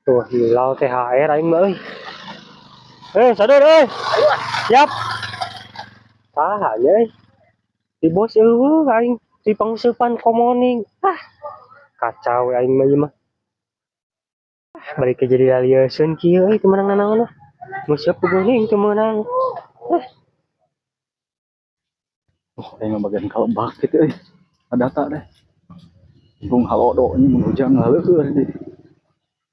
Tuh hilau THR aing mah euy. Sadar euy. Siap. Sahanya euy. Di bos eueuh aing di pangsupan komoning. Kacau aing mah ieu mah. Balik ke jadi alieun kieu euy teu meunang nanaon. Musuh puguning teu meunang. Aing bagian kalebak gitu euy. Data deh. Bung halodo ini menujang ngaleueur deh.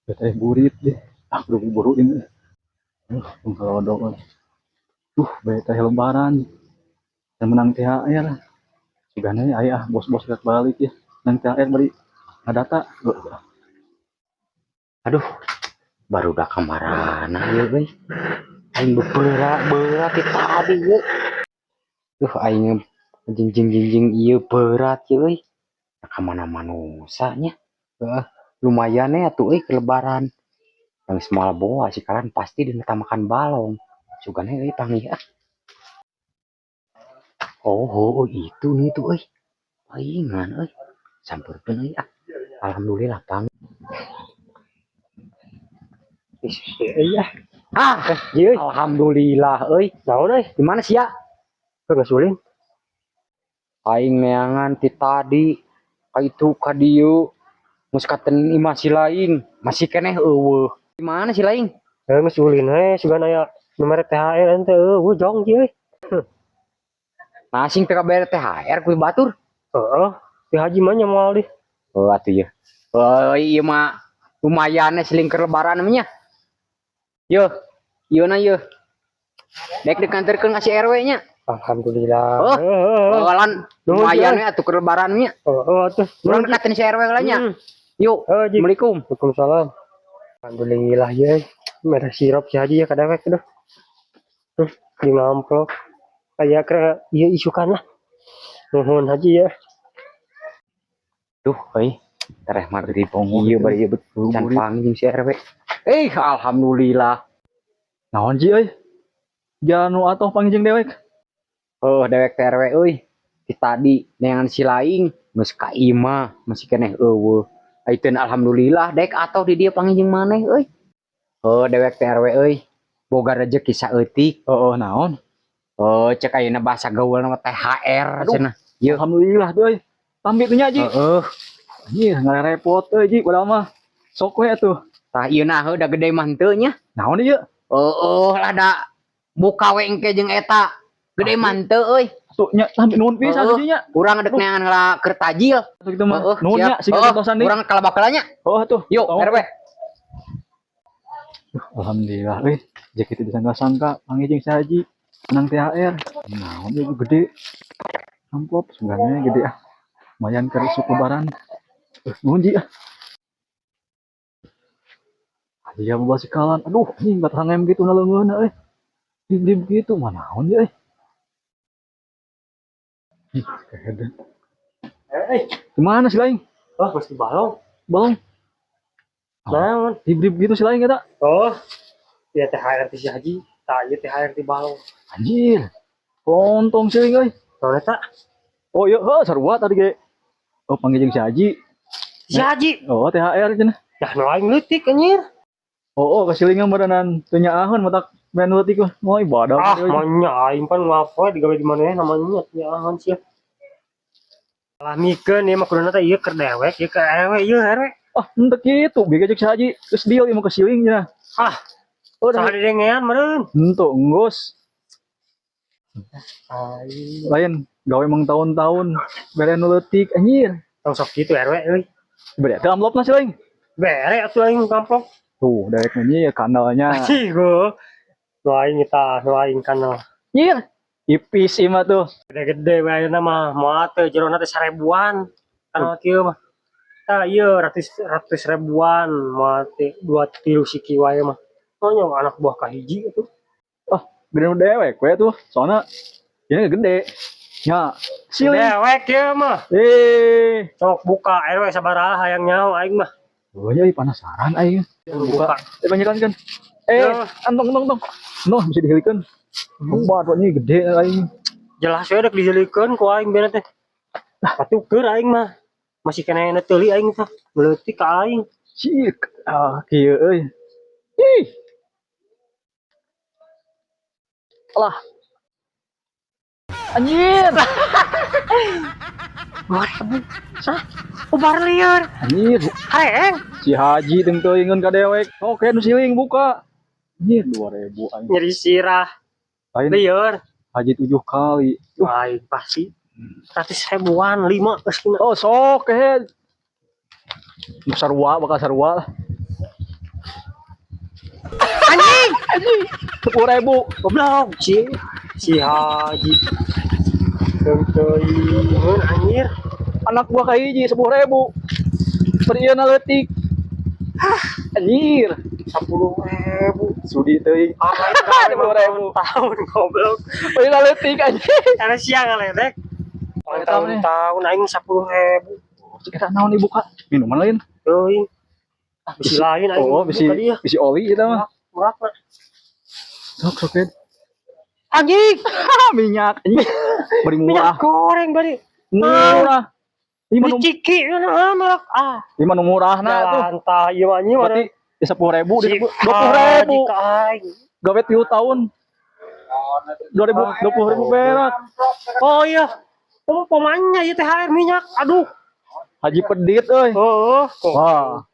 Teh burit deh. Buru-buru ini. Bung halodo. Bae teh lebaran. Dan menang THR. Sugana aya bos-bos rek balik ya. Nang THR bari ngadata. Aduh, baru udah kamarana ya euy. Aing berat ti tadi ye. Duh aing jinjing ieu berat ye euy. Ka mana-mana nya. Lumayan ya atuh euy ke lebaran. Yang semal boa sikaran pasti dina makan balong. Sugana euy panggih ah. Oh, itu nih tuh euy. Paingan euy. Sampeurkeun euy ah. Alhamdulillah pang. Iya. Alhamdulillah euy. Naon euy? Di mana sia? Teu ngasulin. Aing neangan ti tadi ka itu ka dieu geus katen imah si laing masih keneh eueuh. Di mana si laing? Ngasulin we sugan aya nu mere THR ente eueuh jong ji euy. Masing teu kabere THR ku batur. Heeh. Ti haji mah nya moal di. Oh atuh ieu. Ieu mah lumayan seling keur lebaran namanya. Yo, ieu na ieu. Dek dikanterkeun ka si RW nya. Alhamdulillah. Lan lumayan we atuh keur lebaran nya. Atuh. Urang dekatin si RW nya. Yuk, Assalamualaikum. Waalaikumsalam. Alhamdulillah ya. Merah sirup si haji ya kadang tuh. Di amplop. Kayak ke ieu isukan lah. Nuhun haji ya. Duh, euy. Tereh maghrib ieu bari betul can panggil si RW. Alhamdulillah. Naon ji euy? Janu atoh panggijeng dewek. Dewek RW euy. Ti tadi neangan si laing geus ka imah masih keneh eueuh. Aiteun alhamdulillah dek atoh di dieu panggijeng maneh euy. Dewek RW euy. Boga rezeki saeutik. Naon? Cek ayeuna bahasa gaulna THR cenah. Ieu alhamdulillah euy. Tambi teh nya ji. Anjir, ngarepot euy ji padahal mah. Sok we atuh. Tah ieu nah da gede mah henteu nya. Naon ieu? Lah da buka we engke jeung eta. Gede mah henteu euy. Tuh nya tambi nuhun pisan ji nya. Urang dek neangan heula keur tajil. Kitu mah. Nuhun nya siga tontosan deui. Urang kalabak heula nya. Tuh. Yuk, RW. Alhamdulillah euy. Jeung kitu disangka-sangka panggijeng si haji menang THR. Naon ieu gede. Amplop sugana gede ah. Lumayan keur isuk lebaran. Nuhun ji ah. Haji aba sikalan. Aduh, anjing batang gitu naleungeunna euy. Dim gitu mah naon ye euy. Kehedan. Gimana si laing? Mesti balong. Balong. Naon? Dip gitu si laing eta. Ya THR ti si haji. Tah ieu THR ti balong. Anjir. Lontong si laing euy. Naon eta? Iya, sarua tadi ge. Panggijeng si haji. Si haji. THR cenah. Dah nu aing leutik anjir. Kasilingan baranan teu nyaaheun matak main leutik mah. Moy badag. Manya aing pan ngapoe digawe di mana namanya nyaaheun sia. Lah mikeun ieu mah kuduna teh ieu keur dewek, ieu keur RW, ieu RW. Henteu kitu, bege cek si haji geus deal ieu mah kasiling cenah. Saha didengean meureun. Henteu enggos. Lain gawe mang tahun-tahun bere nu leutik anjir. Tong sok kitu RW euy. Bere teh amplopna si laing. Bere atuh aing kamplok. Tuh, dewek nyanyi ya kanalnya. Cigo. Nu aing kanal. Nyir. Ipis mah tuh. Gede-gede we ayeuna mah moal teh jerona teh 1000-an. Kanal kieu mah. Tah ieu ratus ribuan moal teh 2 3 siki wae mah. Nya anak buah kahiji atuh. Gede nu dewek we tuh. Soalnya ini gede. Nya, dewek kieu mah. Sok buka RW sabaraha hayang nyaho aing mah. Iya penasaran aing. Buka. Banyakan kan. Antong. No, bisa dihilikeun. Obat ini gede aing. Jelas we dek dihilikeun ku aing bener teh. Atuh keur aing mah. Masih kena neuteuli aing tah. Meleutik ka aing. Cik, kieu euy. Ih. Alah. Anjir. Ubar liar. Anjir, Haeng. si Haji teu teuingeun ka dewek. Oke, nu siling buka. Anjir, 2000 anjir. Nyeri sirah. Lain Liar. Haji 7 kali. Lain pasti. 100.000-an 5 geus kena. Oh, sok he. Sarua bakal sarua. Anjing. 10.000. Goblok si Haji. Teuing anjir. Anak gua ka hiji 10.000. Perieu na leutik. Anjir, 10.000. sudi teuing. Ah, 10.000 tahun goblok. Perieu na leutik anjir. Karena siang ngeledek. Tahun aing 10.000. Cek eta naon dibuka? Minuman lain. Teuing. Bisi lain aing. Oh, bisi oli eta mah. Murah mah. Sok sok Ed. Anjing. Minyak anjing. Bari Minyak murah. goreng bari. Murah. Ieu Ciki mah Di mana murahna tuh. Lantah ieu mah anjing Berarti ya 10.000 di 20.000. Ka aing. Gawe 3 tahun. 20.000 perak. Oh iya. Pemainnya ieu THR minyak. Aduh. Haji pedit euy. Heeh. Wah.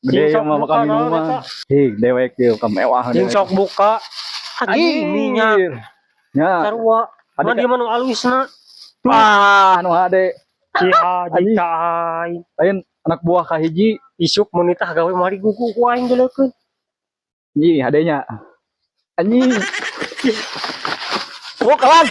Gede Sing sok mah buka makan naon minuman. eta? Hih, dewek ieu kamewah. Sing sok buka. Anjing minyak. Ya. Sarua. Mah dia mah nu alusna. Wah, nu hade. Si Haji Anjing. ka aing. Lain anak buah ka hiji. Isuk menitah gawe mari gugu ku aing geulekeun. Anjing, hadenya. Anjing. Oh, kawan.